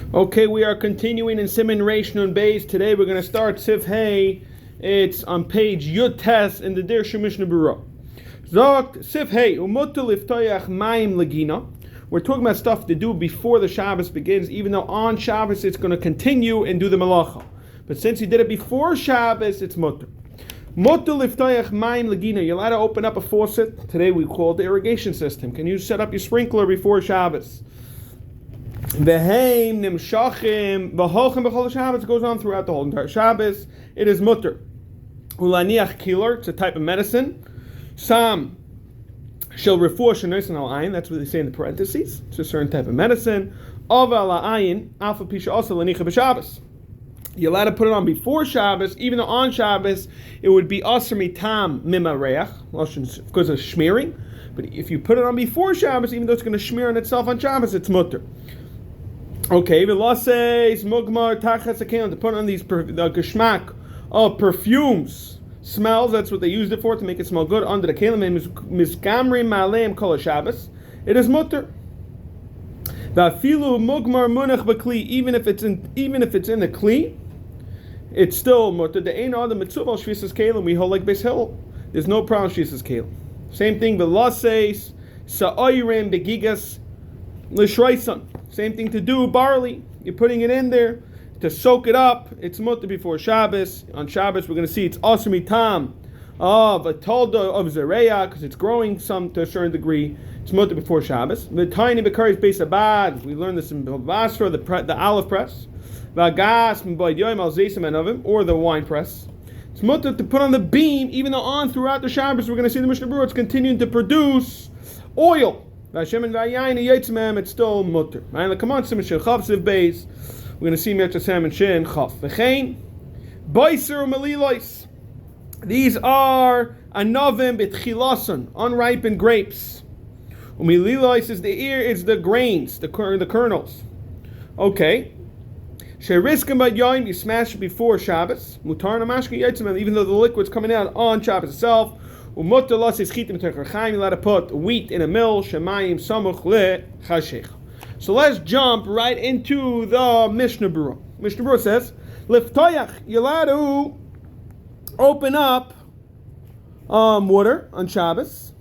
Okay, we are continuing in Siman Reish Nun Beis. Today we're going to start Sif Hey. It's on page Yud Tes in the dirshu Mishnah berurah. Zogt Sif Hey Umutul Iftoyach Mayim Legina. We're talking about stuff to do before the Shabbos begins, even though on Shabbos it's going to continue and do the malacha. But since you did it before Shabbos, it's mutter. Mutul Iftoyach Mayim Legina. You're allowed to open up a faucet. Today we call it the irrigation system. Can you set up your sprinkler before Shabbos? Veheim nimshachim v'holchem b'chol Shabbos goes on throughout the whole entire Shabbos. It is mutter. Ulaniach kiler, it's a type of medicine. Sam shel refuah shenoisen al ayin. That's what they say in the parentheses. It's a certain type of medicine. Ava al ayin alpha pisha also lanicha b'Shabbos. You're allowed to put it on before Shabbos, even though on Shabbos it would be aser mitam mimareach, because of smearing. But if you put it on before Shabbos, even though it's going to smear on itself on Shabbos, it's mutter. Okay, v'laseis mugmar tachas akelim, to put on these the geschmack of perfumes, smells. That's what they used it for, to make it smell good. Under the kelim and misgamri maleim kol Shabbos, it is mutter. V'afilu mugmar munach b'kli, even if it's in the kli, it's still mutter. The ein other mitzvah shvisas kelim, we hold like Beis Hill. There's no problem shvisas kelim. Same thing. V'laseis sa'oyrim begigas l'shreisan. Same thing to do, barley. You're putting it in there to soak it up. It's mutter before Shabbos. On Shabbos, we're going to see it's aser mitam of a tolda of zereya, because it's growing some to a certain degree. It's mutter before Shabbos. The tiny bekaris beis abad. We learned this in Basra, the olive press. Vagas m'boyd yoyim al zeisim anovim, or the wine press. It's mutter to put on the beam, even though on throughout the Shabbos, we're going to see the Mishnah berurah, it's continuing to produce oil. It's still mutter. Come on, Siman Shin Chav Siv Beis. We're going to see Mitzvah and Shin Chav. V'chein Beiser Melilois. These are anovim b'tchilason, unripened grapes. Umelilois is the ear, it's the grains, the kernels. Okay. Sheriskim b'yoyim, you smash it before Shabbos. Mutar namashka yitzim, even though the liquid's coming out on Shabbos itself. Umutar lasis chitim techerchaim, you let it put wheat in a mill. Shemayim samuch le chashech. So let's jump right into the Mishnah berurah. Mishnah berurah says, Liftoyach, you're allowed to open up water on Shabbos.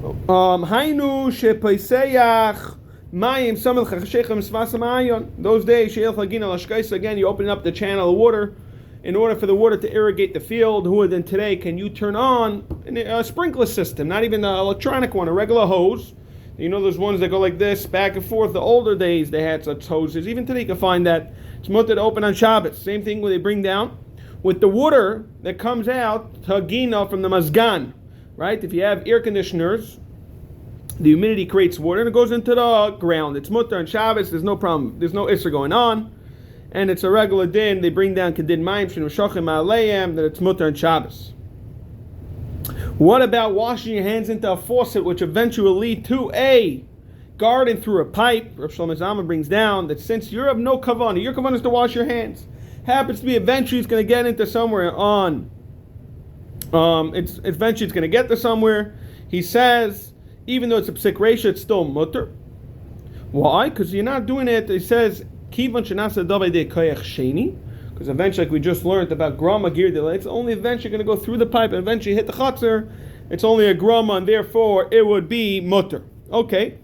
Hainu shepaiseyach mayim samel chashechem svasam ayon. Those days, she'el chagin al ashkais, again, you open up the channel of water in order for the water to irrigate the field. Who then today can you turn on a sprinkler system, not even the electronic one, a regular hose. You know those ones that go like this, back and forth. The older days they had such hoses. Even today you can find that. It's mutter to open on Shabbos. Same thing where they bring down with the water that comes out, tagina from the mazgan, right? If you have air conditioners, the humidity creates water and it goes into the ground. It's mutter on Shabbos. There's no problem. There's no isser going on. And it's a regular din. They bring down kedin mayim shenu shachim aleim, that it's mutter on Shabbos. What about washing your hands into a faucet, which eventually will lead to a garden through a pipe? Rav Shlomo Zalman brings down that since you have no kavanah, your kavanah is to wash your hands. Happens to be eventually it's going to get into somewhere on. It's going to get to somewhere. He says, even though it's a psik reisha, it's still mutter. Why? Because you're not doing it. He says, kivan shenasa davei de koyach sheni. Because eventually, like we just learned about grama gear delay, it's only eventually going to go through the pipe and eventually hit the chatzar. It's only a grama, and therefore it would be mutter. Okay.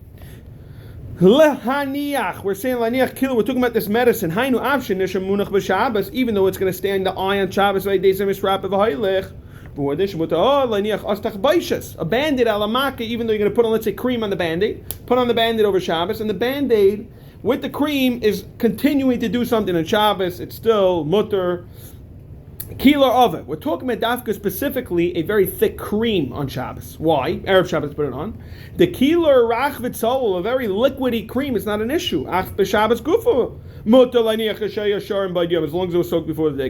Lehaniach, we're saying laniach killer. We're talking about this medicine. Hainu avshin nishem munach b'Shabbos, even though it's going to stay in the eye on Shabbos. A band-aid alamaka, even though you're going to put on, let's say, cream on the band-aid. Put on the band-aid over Shabbos, and the band-aid with the cream is continuing to do something on Shabbos. It's still mutter. Keeler of it. We're talking about dafka specifically a very thick cream on Shabbos. Why? Erev Shabbos put it on. The keeler rach v'tzol, a very liquidy cream, is not an issue. Ach b'Shabbos gufa. Mutter laniach hashayah sharim b'yom, as long as it was soaked before the day.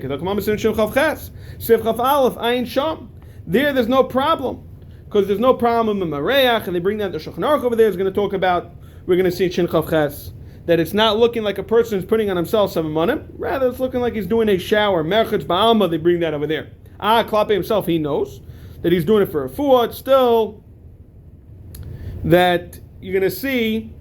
There's no problem. Because there's no problem in Mareach, and they bring down the Shulchan Aruch over there. Is going to talk about, we're going to see Shin Chav Ches, that it's not looking like a person is putting on himself some money. Rather, it's looking like he's doing a shower. Merchatz ba'alma, they bring that over there. Klape himself, he knows that he's doing it for a fuah. It's still that you're going to see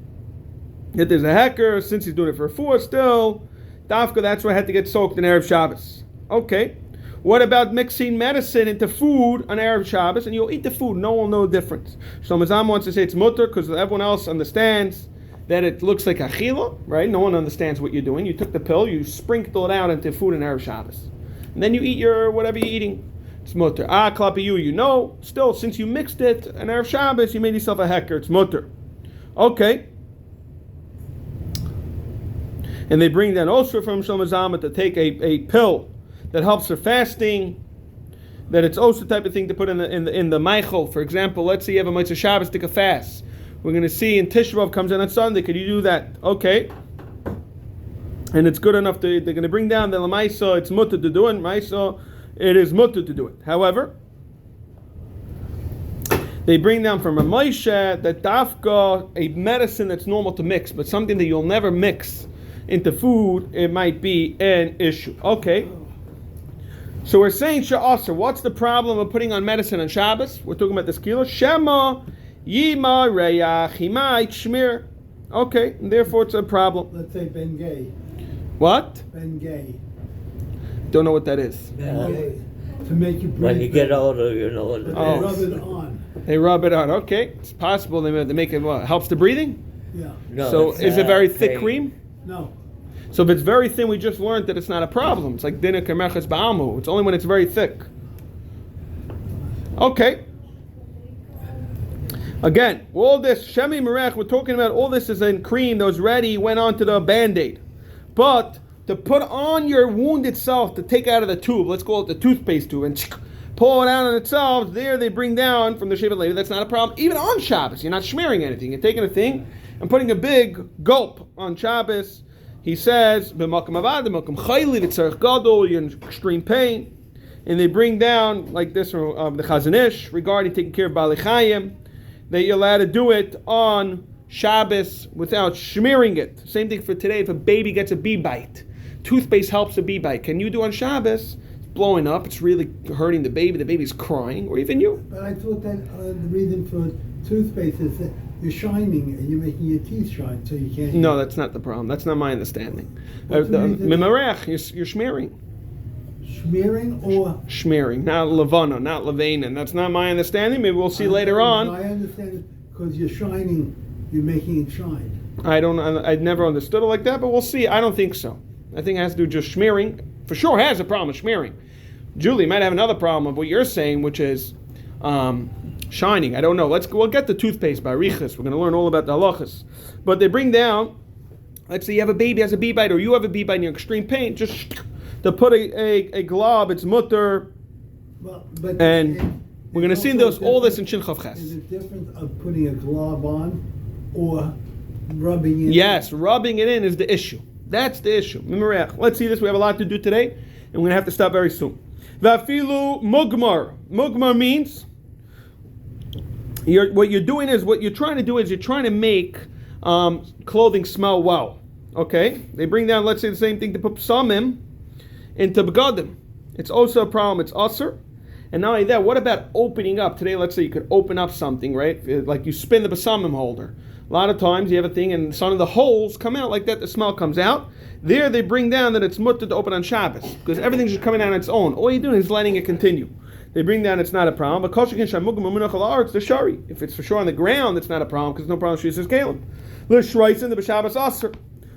If there's a hecker, since he's doing it for 4 still, dafka, that's why I had to get soaked in Erev Shabbos. Okay. What about mixing medicine into food on Erev Shabbos, and you'll eat the food, no one will know the difference. Shlomo Zalman wants to say it's mutter because everyone else understands that it looks like achila, right? No one understands what you're doing. You took the pill, you sprinkle it out into food on Erev Shabbos. And then you eat your whatever you're eating. It's mutter. Klapi you know. Still, since you mixed it on Erev Shabbos, you made yourself a hecker. It's mutter. Okay. And they bring down also from Shlomo Zalman to take a pill that helps for fasting, that it's also the type of thing to put in the Michael. For example, let's say you have a Motzei Shabbos, take a fast. We're going to see in Tisha B'Av comes in on Sunday. Could you do that? Okay. And it's good enough they're going to bring down the Lamaisa, it's mutter to do it. Maisa, it is mutter to do it. However, they bring down from a Moshe that dafka, a medicine that's normal to mix, but something that you'll never mix into food, it might be an issue. Okay. So we're saying Sha'asr. What's the problem of putting on medicine on Shabbos? We're talking about this kilo. Shema, Yima, Reyach, Himait, Shmir. Okay, and therefore it's a problem. Let's say Ben Gay. What? Ben Gay. Don't know what that is. Ben Gay. To make you breathe. When you get older, you know what it is. They rub it on. They rub it on. Okay, it's possible they make it what? Helps the breathing? Yeah. No, So is it very thick hey. cream? No. So if it's very thin, we just learned that it's not a problem. It's like dinner kemerches ba'amu. It's only when it's very thick. Okay. Again, all this shemi merech, we're talking about all this is in cream that was ready, went onto the Band-Aid. But to put on your wound itself, to take out of the tube, let's call it the toothpaste tube, and pull it out on itself, there they bring down from the Shevet Levi, that's not a problem. Even on Shabbos, you're not smearing anything. You're taking a thing and putting a big gulp on Shabbos. He says, "B'makom avad, b'makom chayli, v'tzarech gadol, you're in extreme pain." And they bring down, like this from the Chazon Ish, regarding taking care of Baalei Chayim, that you're allowed to do it on Shabbos without smearing it. Same thing for today, if a baby gets a bee bite. Toothpaste helps a bee bite. Can you do on Shabbos? It's blowing up, it's really hurting the baby's crying, or even you. But I thought that the reason for toothpaste is that you're shining and you're making your teeth shine, so you can't. No, that's not the problem. That's not my understanding. What's the reason? Mimarech, you're smearing. Smearing or. Smearing, not levana, not levanin. That's not my understanding. Maybe we'll see later on. I understand it because you're shining, you're making it shine. I'd never understood it like that, but we'll see. I don't think so. I think it has to do just smearing. For sure has a problem with smearing. Julie might have another problem of what you're saying, which is shining. I don't know. We'll get the toothpaste by Riches. We're going to learn all about the halachas. But they bring down, let's say you have a baby has a bee bite, or you have a bee bite and you're in extreme pain, just to put a glob, it's mutter. Well, but and we're going to see all this in Shin Chav Ches. Is it different of putting a glove on or rubbing it? Yes, rubbing it in is the issue. That's the issue. Let's see this. We have a lot to do today, and we're going to have to stop very soon. Vafilu mugmar. Mugmar means what you're trying to do is you're trying to make clothing smell well. Okay? They bring down, let's say, the same thing to put psamim into begadim. It's also a problem. It's usr. And not only that, what about opening up? Today, let's say you could open up something, right? Like you spin the psamim holder. A lot of times you have a thing and some of the holes come out like that, the smell comes out. There they bring down that it's mutter to open on Shabbos because everything's just coming out on its own. All you're doing is letting it continue. They bring down it's not a problem. But it's the shari. If it's for sure on the ground, it's not a problem because no problem. She says Kalim. The b'Shabbos aser.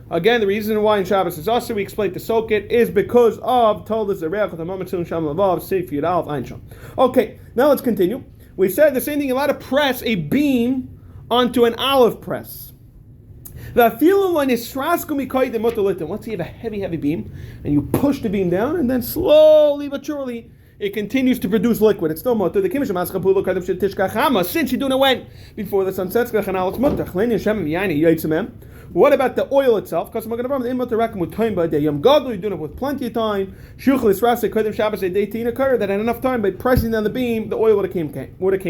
Again, the reason why in Shabbos is aser, we explained to soak it, is because of told us the reach of the moment sham lavav sif yudalf einsham. Okay, now let's continue. We said the same thing. You're allowed to press a beam onto an olive press. Let's say you have a heavy beam and you push the beam down and then slowly but surely it continues to produce liquid. It's still mutter. Since you're doing it when? Before the sun sets. What about the oil itself? You're doing it with plenty of time. That had enough time by pressing down the beam, the oil would have came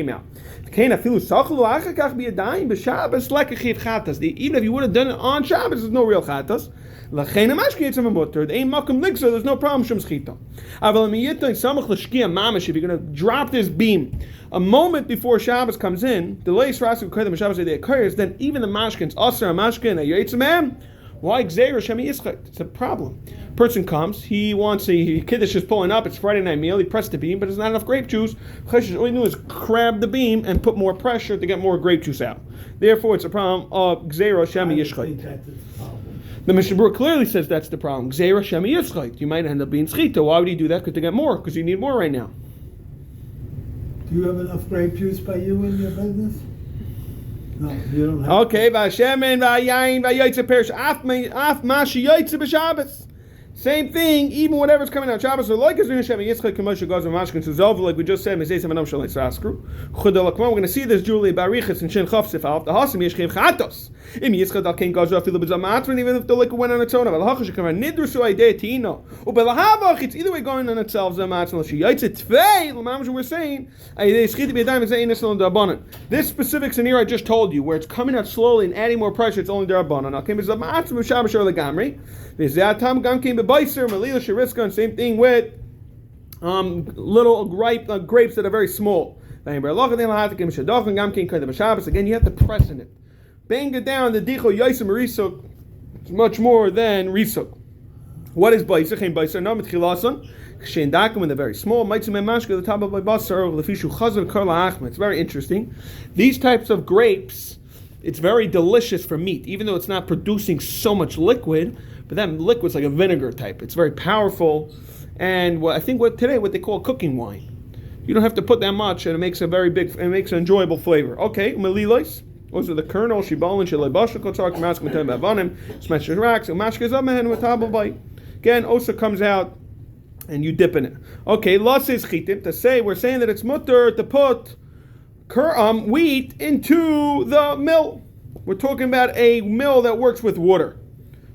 out. Even if you would have done it on Shabbos, there's no real chatas. There's no problem. If you're going to drop this beam A moment before Shabbos comes in, the latest rasu koydem Shabbos day occurs, then even the mashkins, aser mashkin, a yitzamem. Why gzeira shemi yischak? It's a problem. Person comes, he wants a kiddush is pulling up. It's Friday night meal. He pressed the beam, but there's not enough grape juice. All he do is grab the beam and put more pressure to get more grape juice out. Therefore, it's a problem of gzeira shemi yischak. The Mishnah clearly says that's the problem. Gzeira shemi yischak. You might end up being schita. Why would he do that? Because to get more. Because you need more right now. Do you have enough grape juice by you in your business? No, you don't have. Okay, v'ashemen v'ayayin v'yotze perish af mashi yotze b'Shabbos. Same thing, even whatever's coming out Shabbos. So like as Hashem Yitzchak Kamosha goes and Mashkin Suzov, like we just said, Mezei Semanam Shalei Saskru. Chudalakman. We're going to see this Julie Barichas and Shin Chav Sifal. The Hasim Yeshchev Chatos. Im Yitzchak Dal Ken Gaza Filu B'Zamatrin. Even if the liquor went on its own, but Hachash Kaman Nidrusu Idea Tino. Ubelahavach. It's either way going on itself. Zamatrin Lashi Yitzit Tvei. Lamam we're saying. This specific scenario I just told you, where it's coming out slowly and adding more pressure, it's only Darabanan. Okay, B'Zamatrin B'Shabbos Shor Legamri. V'Zatam Gam Ken B'Baiser Malila Sheriska. And same thing with little grapes that are very small. Again, you have to press in it. Bang it down. The dicho yaisem risuk. It's much more than risuk. What is baiser? Chaim baiser. No mitchilason. Kshein dakim when they're very small. Maitzum emashka the top of my basar lefishu chazav karla achma. It's very interesting. These types of grapes, it's very delicious for meat, even though it's not producing so much liquid. But that liquid's like a vinegar type. It's very powerful, and I think what they call cooking wine. You don't have to put that much, and it makes an enjoyable flavor. Okay, melilos. Those are the kernel. Shibalin shelei bashal kotzar k'mask matem bavanim smash racks and mashkes amen with tabel bite. Again, also comes out, and you dip in it. Okay, lases chitim to say we're saying that it's mutter to put wheat into the mill. We're talking about a mill that works with water.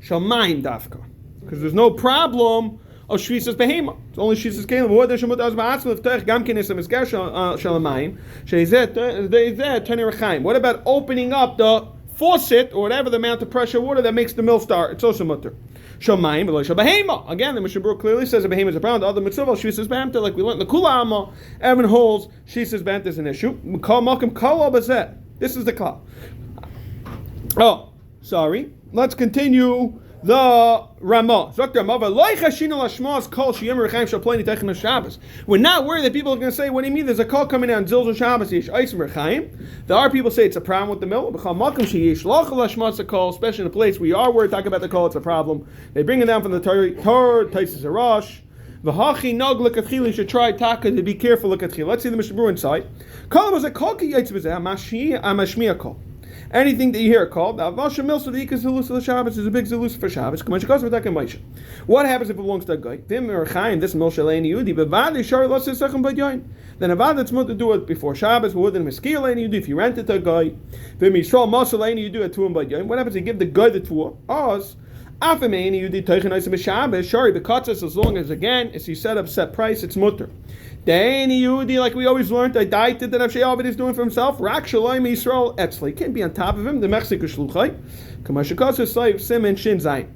Shalmayim dafka, because there's no problem of shvisas behema. It's only shvisas kelim. What the shemut az ba'atzma v'tech gam kenisam esger shalamayim sheizet tani rechaim. What about opening up the faucet or whatever the amount of pressure water that makes the mill start? It's also mutter. Shalmayim v'lo shalbehema. Again, the Mishnah Berurah clearly says a behema is a problem. The other mitzvah shvisas behemta, like we learned in the Kula Amma. Evan holds shvisas behemta is an issue. Kol makom kol bazet. This is the klal. Oh, sorry. Let's continue the Ramah. We're not worried that people are going to say, what do you mean? There's a call coming down. Zilzul Shabbos. There are people say it's a problem with the mill. Especially in a place where you are worried, talk about the call, it's a problem. They bring it down from the Torah, Taisis Arash. V'hachi nog l'katchila, you should try taka to be careful l'katchila. Let's see the Mishnah Berurah inside. Kol was a kol ki yaitz b'zeh, amashmiya kol. Anything that you hear called, is a big zilus for Shabbos. What happens if it belongs to a guy? Then a avad that's meant to do it before Shabbos, if you rent it to a guy. You do it to him. What happens if you give the guy the tour? As long as, again, if you set up set price, it's mutter. Like we always learned, I died that Avshay is doing for himself. Rak Shalayim Yisrael Etzli. Can't be on top of him. The Mexico Shluchai. Kamashikasa Saif Sim Shin Zayin.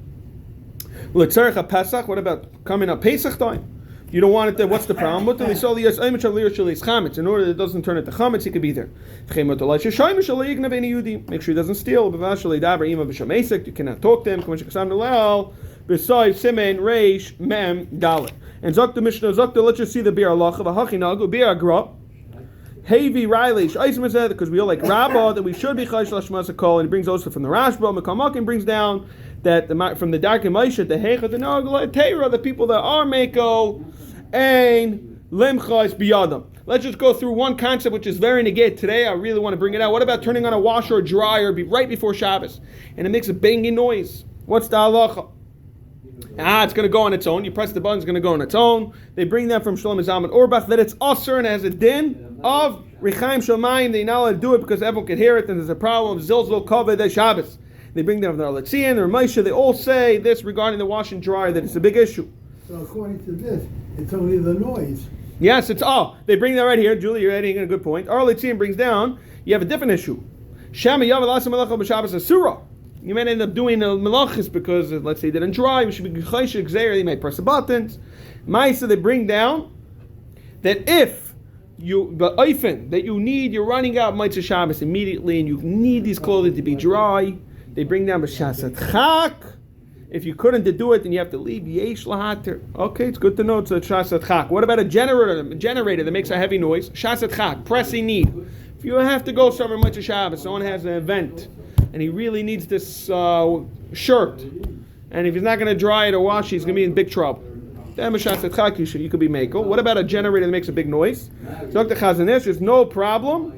L'tzarech Pesach. What about coming up Pesach time? You don't want it there. What's the problem? In order that it doesn't turn into chametz, he could be there. Make sure he doesn't steal. You cannot talk to him. Besides Simen Reish Mem Dalet. And Zok Mishnah Zok, let's just see the Bir Allah of a Hachinagu, Bir Agra. Heavy Riley, because we all like Rabbah that we should be Chayish Lashmas call, and he brings also from the Rashba, Mekamakim brings down that from the Dark and Maisha, the Hecha, the Nagla, Teira, the people that are Mako, and Limchais Biyadam. Let's just go through one concept which is very negate today. I really want to bring it out. What about turning on a washer or dryer right before Shabbos? And it makes a banging noise. What's the halacha? It's going to go on its own. You press the button, it's going to go on its own. They bring that from Shalom Zalman Orbach that it's usher and it has a din of Rechaim Shomayim. They're not allowed to do it because everyone can hear it, and there's a problem of Zilzul Kaveh Shabbos. They bring that from the Arletzian, the Ramesha. They all say this regarding the wash and dryer, that it's a big issue. So according to this, it's only the noise. Yes, they bring that right here. Julie, you're adding a good point. Arletzian brings down, you have a different issue. Shama Yav Alasam Malacha B'Shabbos Asura. You might end up doing a melachis because, let's say, they didn't dry. We should be chayshik zeir. They might press the buttons. Ma'isa, they bring down that if that you need, you're running out Motzei Shabbos immediately, and you need these clothing to be dry. They bring down b'shas chak. If you couldn't do it, then you have to leave yesh lahater. Okay, it's good to know it's a shas chak. What about a generator that makes a heavy noise? Shas chak, pressing need. If you have to go somewhere Motzei Shabbos, someone has an event, and he really needs this shirt, and if he's not going to dry it or wash it, he's going to be in big trouble. Then you could be makel. What about a generator that makes a big noise? Dr. Chazanesh, there's no problem.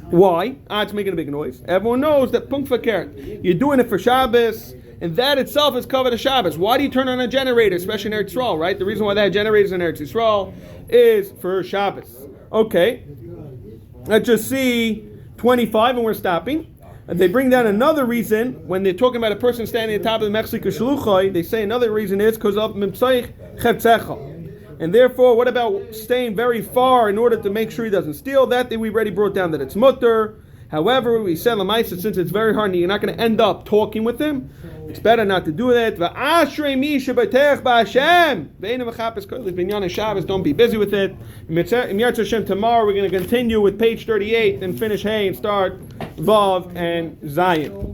Why? It's making a big noise. Everyone knows that punkt verkehrt. You're doing it for Shabbos, and that itself is covered as Shabbos. Why do you turn on a generator, especially in Eretz Yisrael, right? The reason why that generator is in Eretz Yisrael is for Shabbos. Okay. Let's just see 25, and we're stopping. They bring down another reason when they're talking about a person standing at the top of the Mechzik Shluchai. They say another reason is because of Mimtzaich Chetzecha. And therefore, what about staying very far in order to make sure he doesn't steal? That we've already brought down that it's mutter. However, we said Lamaisa, since it's very hard and you're not going to end up talking with him, it's better not to do that. Don't be busy with it. Tomorrow we're going to continue with page 38 and finish Hay and start Vav and Zion.